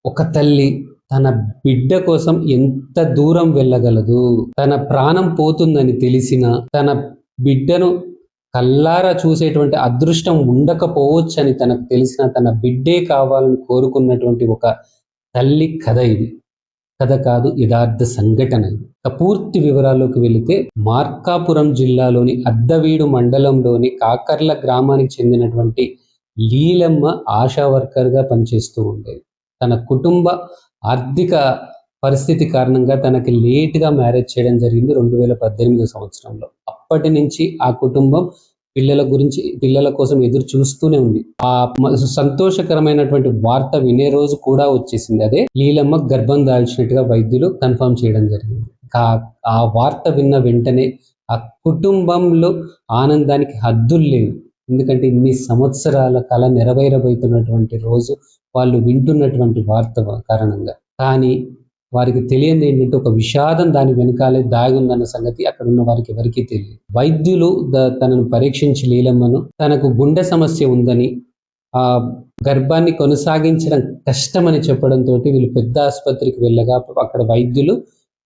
ఒక తల్లి తన బిడ్డ కోసం ఎంత దూరం వెళ్ళగలదు? తన ప్రాణం పోతుందని తెలిసిన తన బిడ్డను కల్లారా చూసేటువంటి అదృష్టం ఉండకపోవచ్చని తనకు తెలిసిన తన బిడ్డే కావాలని కోరుకున్నటువంటి ఒక తల్లి కథ ఇది. కథ కాదు, యథార్థ సంఘటన. పూర్తి వివరాల్లోకి వెళితే మార్కాపురం జిల్లాలోని అద్దవీడు మండలంలోని కాకర్ల గ్రామానికి చెందినటువంటి లీలమ్మ ఆశా వర్కర్గా పనిచేస్తూ ఉండేది. తన కుటుంబ ఆర్థిక పరిస్థితి కారణంగా తనకి లేట్గా మ్యారేజ్ చేయడం జరిగింది 2018 సంవత్సరంలో. అప్పటి నుంచి ఆ కుటుంబం పిల్లల కోసం ఎదురు చూస్తూనే ఉంది. ఆ సంతోషకరమైనటువంటి వార్త వినే రోజు కూడా వచ్చేసింది. అదే లీలమ్మ గర్భం దాల్చినట్టుగా వైద్యులు కన్ఫర్మ్ చేయడం జరిగింది. ఆ వార్త విన్న వెంటనే ఆ కుటుంబంలో ఆనందానికి హద్దులు లేవు. ఎందుకంటే ఇన్ని సంవత్సరాల కళ నెరవేరబోతున్నటువంటి రోజు వాళ్ళు వింటున్నటువంటి వార్త కారణంగా. కానీ వారికి తెలియదు ఏంటంటే ఒక విషాదం దాని వెనకాలే దాగి ఉందన్న సంగతి అక్కడ ఉన్న వారికి ఎవరికీ తెలియదు. వైద్యులు తనను పరీక్షించి లీలమ్మను తనకు గుండె సమస్య ఉందని, ఆ గర్భాన్ని కొనసాగించడం కష్టమని చెప్పడంతో వీళ్ళు పెద్ద ఆసుపత్రికి వెళ్ళగా అక్కడ వైద్యులు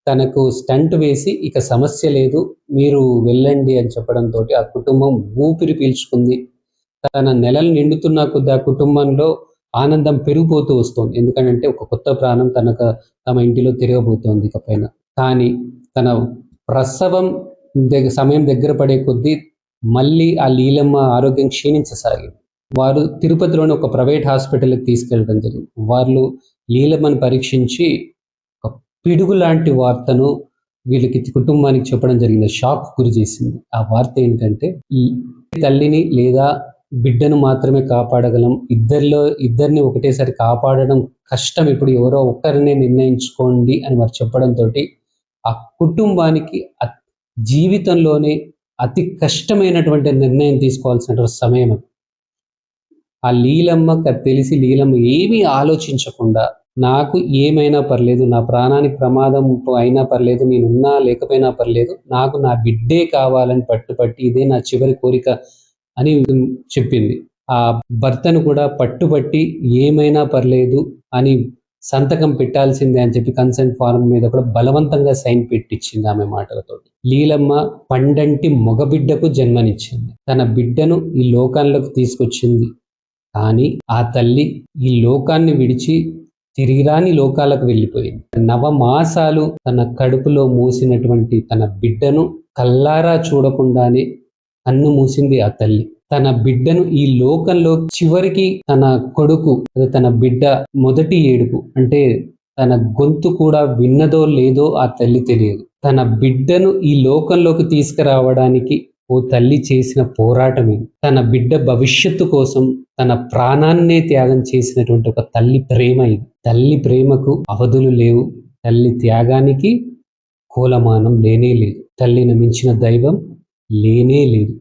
తనకు స్టంట్ వేసి ఇక సమస్య లేదు, మీరు వెళ్ళండి అని చెప్పడంతో ఆ కుటుంబం ఊపిరి పీల్చుకుంది. తన నెలలు నిండుతున్న కొద్ది ఆ కుటుంబంలో ఆనందం పెరిగిపోతూ వస్తుంది. ఎందుకంటే ఒక కొత్త ప్రాణం తమ ఇంటిలో తిరగబోతోంది ఇకపైన. కానీ తన ప్రసవం సమయం దగ్గర పడే కొద్దీ మళ్ళీ ఆ లీలమ్మ ఆరోగ్యం క్షీణించసాగింది. వారు తిరుపతిలోని ఒక ప్రైవేట్ హాస్పిటల్కి తీసుకెళ్ళడం జరిగింది. వాళ్ళు లీలమ్మను పరీక్షించి ఒక పిడుగు లాంటి వార్తను వీళ్ళకి కుటుంబానికి చెప్పడం జరిగింది. షాక్ గురి చేసింది. ఆ వార్త ఏంటంటే, ఈ తల్లిని లేదా బిడ్డను మాత్రమే కాపాడగలం, ఇద్దరిని ఒకటేసారి కాపాడడం కష్టం, ఇప్పుడు ఎవరో ఒక్కరినే నిర్ణయించుకోండి అని వారు చెప్పడంతో ఆ కుటుంబానికి జీవితంలోనే అతి కష్టమైనటువంటి నిర్ణయం తీసుకోవాల్సిన సమయం. ఆ లీలమ్మకి తెలిసి లీలమ్మ ఏమీ ఆలోచించకుండా, నాకు ఏమైనా పర్లేదు, నా ప్రాణానికి ప్రమాదం అయినా పర్లేదు, నేనున్నా లేకపోయినా పర్లేదు, నాకు నా బిడ్డే కావాలని పట్టుపట్టి ఇదే నా చివరి కోరిక అని చెప్పింది. ఆ భర్తను కూడా పట్టుబట్టి ఏమైనా పర్లేదు అని సంతకం పెట్టాల్సిందే అని చెప్పి కన్సెంట్ ఫారం మీద కూడా బలవంతంగా సైన్ పెట్టించింది ఆమె మాటలతో. లీలమ్మ పండంటి మగబిడ్డకు జన్మనిచ్చింది. తన బిడ్డను ఈ లోకాల్లోకి తీసుకొచ్చింది. కానీ ఆ తల్లి ఈ లోకాన్ని విడిచి తిరిగిరాని లోకాలకు వెళ్ళిపోయింది. 9 మాసాలు తన కడుపులో మూసినటువంటి తన బిడ్డను కల్లారా చూడకుండానే కన్ను మూసింది ఆ తల్లి. తన బిడ్డను ఈ లోకంలో చివరికి తన కొడుకు, తన బిడ్డ మొదటి ఏడుపు అంటే తన గొంతు కూడా విన్నదో లేదో ఆ తల్లి తెలియదు. తన బిడ్డను ఈ లోకంలోకి తీసుకురావడానికి ఓ తల్లి చేసిన పోరాటం ఇది. తన బిడ్డ భవిష్యత్తు కోసం తన ప్రాణాన్నే త్యాగం చేసినటువంటి ఒక తల్లి ప్రేమ ఇది. తల్లి ప్రేమకు అవధులు లేవు. తల్లి త్యాగానికి కోలమానం లేనే లేదు. తల్లిని మించిన దైవం లేనే లేదు.